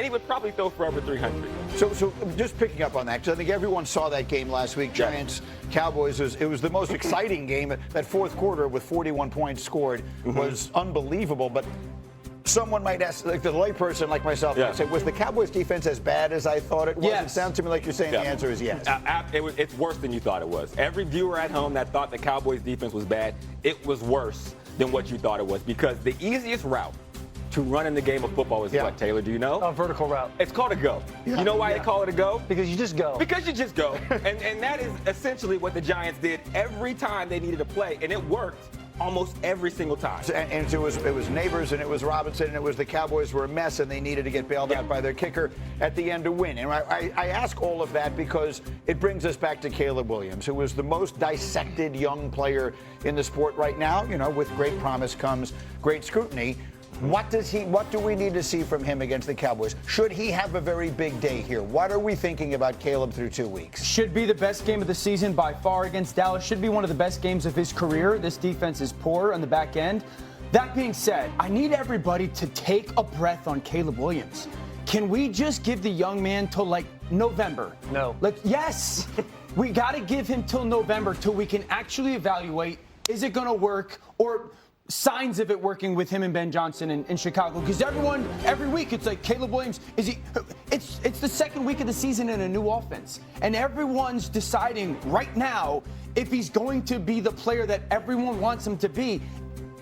and he would probably throw for over 300. So just picking up on that, because I think everyone saw that game last week, Giants, Cowboys. It was the most exciting game. That fourth quarter with 41 points scored was unbelievable. But someone might ask, like the layperson like myself, might say, was the Cowboys defense as bad as I thought it was? Yes. It sounds to me like you're saying the answer is yes. It's worse than you thought it was. Every viewer at home that thought the Cowboys defense was bad, it was worse than what you thought it was, because the easiest route to run in the game of football is what, Taylor? Do you know? A vertical route. It's called a go. You know why they call it a go? Because you just go. Because you just go. and that is essentially what the Giants did every time they needed a play, and it worked almost every single time. And it was Neighbors and it was Robinson and it was the Cowboys were a mess and they needed to get bailed out by their kicker at the end to win. And I ask all of that because it brings us back to Caleb Williams, who was the most dissected young player in the sport right now. You know, with great promise comes great scrutiny. What do we need to see from him against the Cowboys? Should he have a very big day here? What are we thinking about Caleb through 2 weeks? Should be the best game of the season by far against Dallas. Should be one of the best games of his career. This defense is poor on the back end. That being said, I need everybody to take a breath on Caleb Williams. Can we just give the young man till like November? No. Yes. We got to give him till November till we can actually evaluate, is it going to work, or signs of it working with him and Ben Johnson in Chicago. Because every week it's like, Caleb Williams, it's the second week of the season in a new offense. And everyone's deciding right now if he's going to be the player that everyone wants him to be.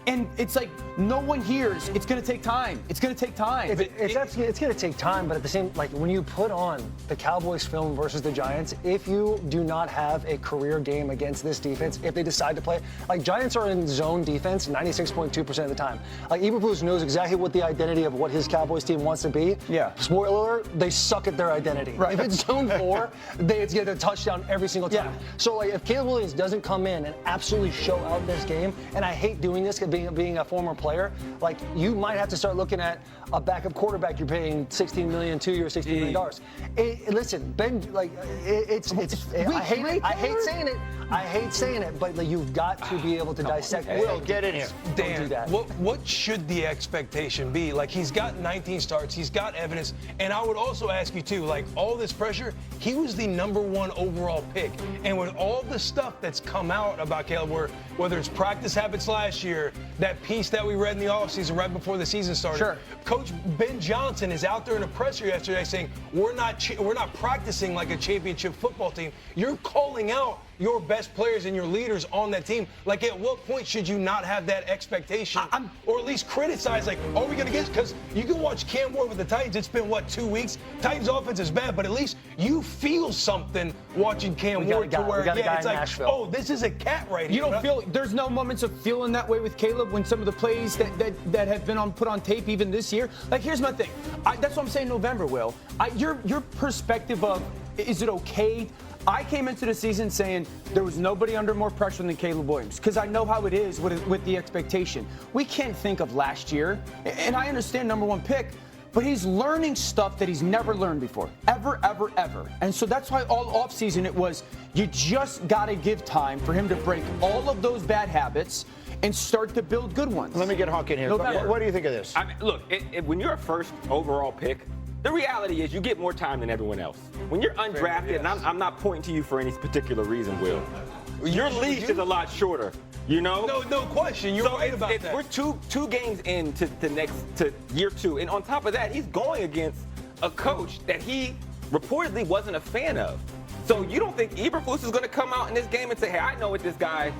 And it's like no one hears. It's going to take time. It's going to take time. It's going to take time, but at the same, like when you put on the Cowboys film versus the Giants, if you do not have a career game against this defense, if they decide to play, like Giants are in zone defense 96.2% of the time. Like Eberflus knows exactly what the identity of what his Cowboys team wants to be. Yeah. Spoiler alert, they suck at their identity. Right. If it's zone 4, it's get a touchdown every single time. Yeah. So like if Caleb Williams doesn't come in and absolutely show out this game, and I hate doing this because being a former player, like you might have to start looking at a backup quarterback you're paying $16 million, 2 years, $16 million. Listen, Ben, like I hate saying it, but like, you've got to be able to dissect. Will, get in here. Don't do that. What should the expectation be? Like he's got 19 starts, he's got evidence, and I would also ask you too, like all this pressure, he was the #1 overall pick, and with all the stuff that's come out about Caleb, whether it's practice habits last year, that piece that we read in the offseason right before the season started. Sure. Coach Ben Johnson is out there in a presser yesterday saying we're not practicing like a championship football team. You're calling out your best players and your leaders on that team. Like, at what point should you not have that expectation, or at least criticize? Like, are we going to get? Because you can watch Cam Ward with the Titans. It's been 2 weeks. Titans offense is bad, but at least you feel something watching Cam Ward to where it's like, Nashville. oh, this is a cat right here. You don't feel there's no moments of feeling that way with Caleb when some of the plays that have been put on tape even this year. Like, here's my thing. That's what I'm saying. November, Will. Your perspective of is it okay? I came into the season saying there was nobody under more pressure than Caleb Williams because I know how it is with the expectation. We can't think of last year, and I understand #1 pick, but he's learning stuff that he's never learned before, ever. And so that's why all offseason it was you just got to give time for him to break all of those bad habits and start to build good ones. Let me get Hawk in here. What do you think of this? I mean, look, when you're a first overall pick, the reality is you get more time than everyone else. When you're undrafted, and I'm not pointing to you for any particular reason, Will, your leash is a lot shorter, you know? No question. You're right about that. We're two games into year 2, and on top of that, he's going against a coach that he reportedly wasn't a fan of. So you don't think Eberflus is going to come out in this game and say, hey, I know what this guy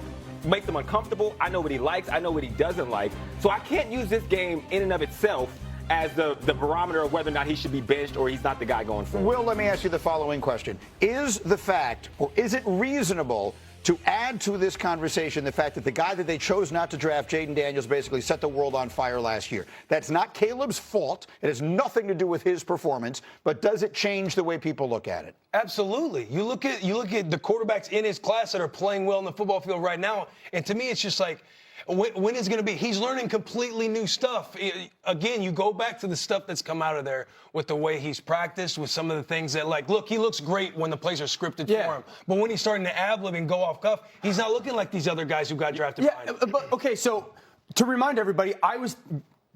makes him uncomfortable. I know what he likes. I know what he doesn't like. So I can't use this game in and of itself as the barometer of whether or not he should be benched or he's not the guy going forward. Will, let me ask you the following question. Is the fact, or is it reasonable to add to this conversation the fact that the guy that they chose not to draft, Jayden Daniels, basically set the world on fire last year? That's not Caleb's fault. It has nothing to do with his performance, but does it change the way people look at it? Absolutely. You look at the quarterbacks in his class that are playing well in the football field right now, and to me it's just like, when is it going to be? He's learning completely new stuff. Again, you go back to the stuff that's come out of there with the way he's practiced, with some of the things that, like, look, he looks great when the plays are scripted for him. But when he's starting to ad-lib and go off cuff, he's not looking like these other guys who got drafted behind him. But, okay, so to remind everybody, I was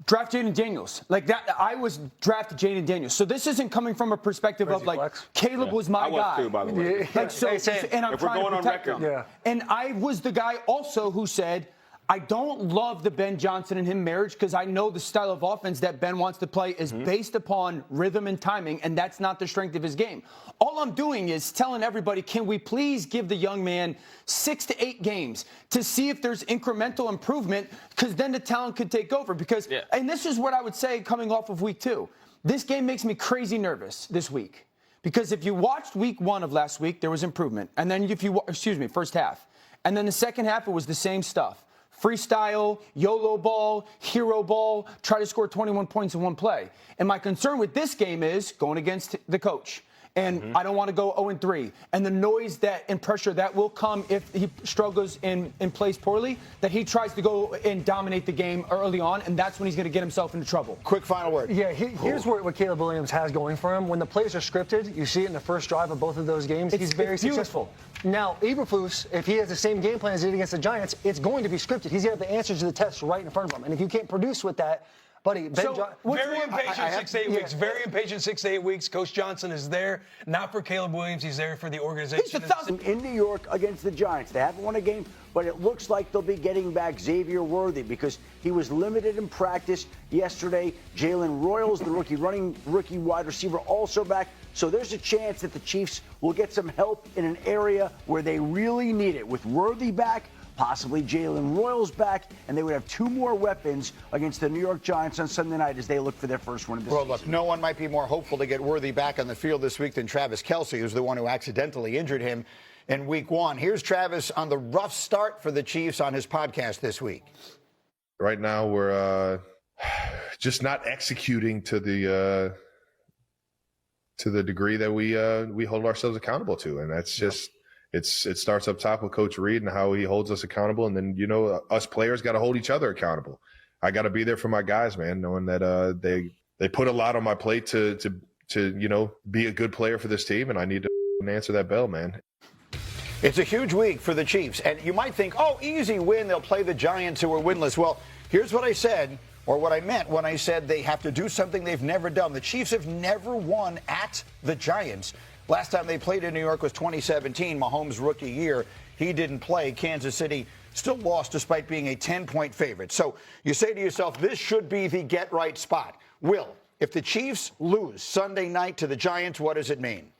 Draft Jayden Daniels. Like that, I was drafted Jayden Daniels. So this isn't coming from a perspective of like flex? Caleb was my I was guy. too, by the way. Like, so, and I'm If we're trying going to on protect record. him. Yeah. And I was the guy also who said, I don't love the Ben Johnson and him marriage because I know the style of offense that Ben wants to play is based upon rhythm and timing, and that's not the strength of his game. All I'm doing is telling everybody, can we please give the young man 6 to 8 games to see if there's incremental improvement, because then the talent could take over. Because, and this is what I would say coming off of week 2. This game makes me crazy nervous this week. Because if you watched week 1 of last week, there was improvement. And then if you, first half. And then the second half, it was the same stuff. Freestyle, YOLO ball, hero ball, try to score 21 points in one play. And my concern with this game is going against the coach. And I don't want to go 0-3. And the noise that and pressure that will come if he struggles and plays poorly, that he tries to go and dominate the game early on, and that's when he's going to get himself into trouble. Quick final word. Yeah, here's what Caleb Williams has going for him. When the plays are scripted, you see it in the first drive of both of those games. He's very successful. Now, Eberflus, if he has the same game plan as he did against the Giants, it's going to be scripted. He's going to have the answers to the test right in front of him. And if you can't produce with that, buddy, Very impatient 6 to 8 weeks. Very impatient 6 to 8 weeks. Coach Johnson is there, not for Caleb Williams. He's there for the organization. In New York against the Giants. They haven't won a game, but it looks like they'll be getting back Xavier Worthy because he was limited in practice yesterday. Jalen Royals, the rookie wide receiver, also back. So there's a chance that the Chiefs will get some help in an area where they really need it. With Worthy back, possibly Jalen Royals back, and they would have 2 more weapons against the New York Giants on Sunday night as they look for their first win of the season. Look, no one might be more hopeful to get Worthy back on the field this week than Travis Kelce, who's the one who accidentally injured him in week 1. Here's Travis on the rough start for the Chiefs on his podcast this week. Right now, we're just not executing to the degree that we hold ourselves accountable to, and that's just it starts up top with Coach Reed and how he holds us accountable, and then us players got to hold each other accountable. I got to be there for my guys, man, knowing that they put a lot on my plate to be a good player for this team, and I need to answer that bell, man. It's a huge week for the Chiefs, and you might think, oh, easy win, they'll play the Giants who are winless. Well, here's what I said, or what I meant when I said they have to do something they've never done. The Chiefs have never won at the Giants. Last time they played in New York was 2017, Mahomes' rookie year. He didn't play. Kansas City still lost despite being a 10-point favorite. So you say to yourself, this should be the get-right spot. Will, if the Chiefs lose Sunday night to the Giants, what does it mean?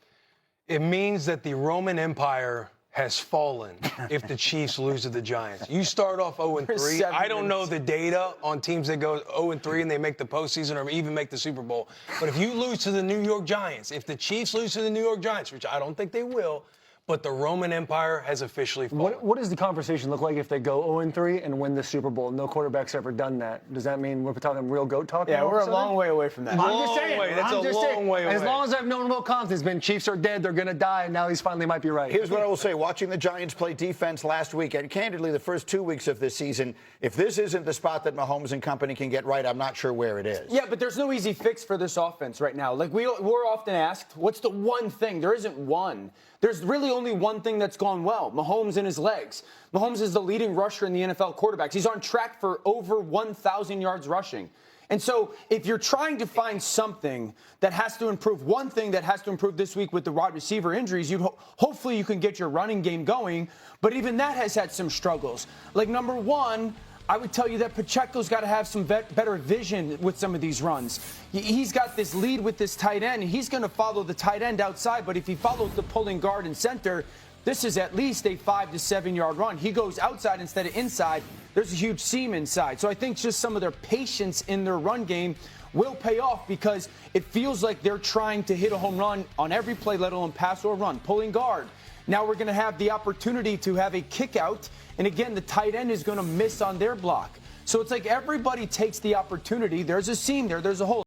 It means that the Roman Empire has fallen if the Chiefs lose to the Giants. You start off 0-3. I don't know the data on teams that go 0-3 and they make the postseason or even make the Super Bowl. But if you lose to the New York Giants, if the Chiefs lose to the New York Giants, which I don't think they will, but the Roman Empire has officially fallen. What does the conversation look like if they go 0-3 and win the Super Bowl? No quarterback's ever done that. Does that mean we're talking real GOAT talk? Yeah, we're a long way away from that. I'm just saying. That's a long way away. As long as I've known Will Compton's has been Chiefs are dead, they're going to die, and now he's finally might be right. Here's what I will say. Watching the Giants play defense last week, and candidly the first 2 weeks of this season, if this isn't the spot that Mahomes and company can get right, I'm not sure where it is. Yeah, but there's no easy fix for this offense right now. Like we're often asked, what's the one thing? There isn't one. There's really only one thing that's gone well, Mahomes and his legs. Mahomes is the leading rusher in the NFL quarterbacks. He's on track for over 1,000 yards rushing. And so if you're trying to find something that has to improve, one thing that has to improve this week with the wide receiver injuries, hopefully you can get your running game going. But even that has had some struggles. Like, number one, I would tell you that Pacheco's got to have some better vision with some of these runs. He's got this lead with this tight end, and he's going to follow the tight end outside. But if he follows the pulling guard and center, this is at least a 5 to 7 yard run. He goes outside instead of inside. There's a huge seam inside. So I think just some of their patience in their run game will pay off because it feels like they're trying to hit a home run on every play, let alone pass or run. Pulling guard. Now we're going to have the opportunity to have a kick out. And again, the tight end is going to miss on their block. So it's like everybody takes the opportunity. There's a seam there. There's a hole.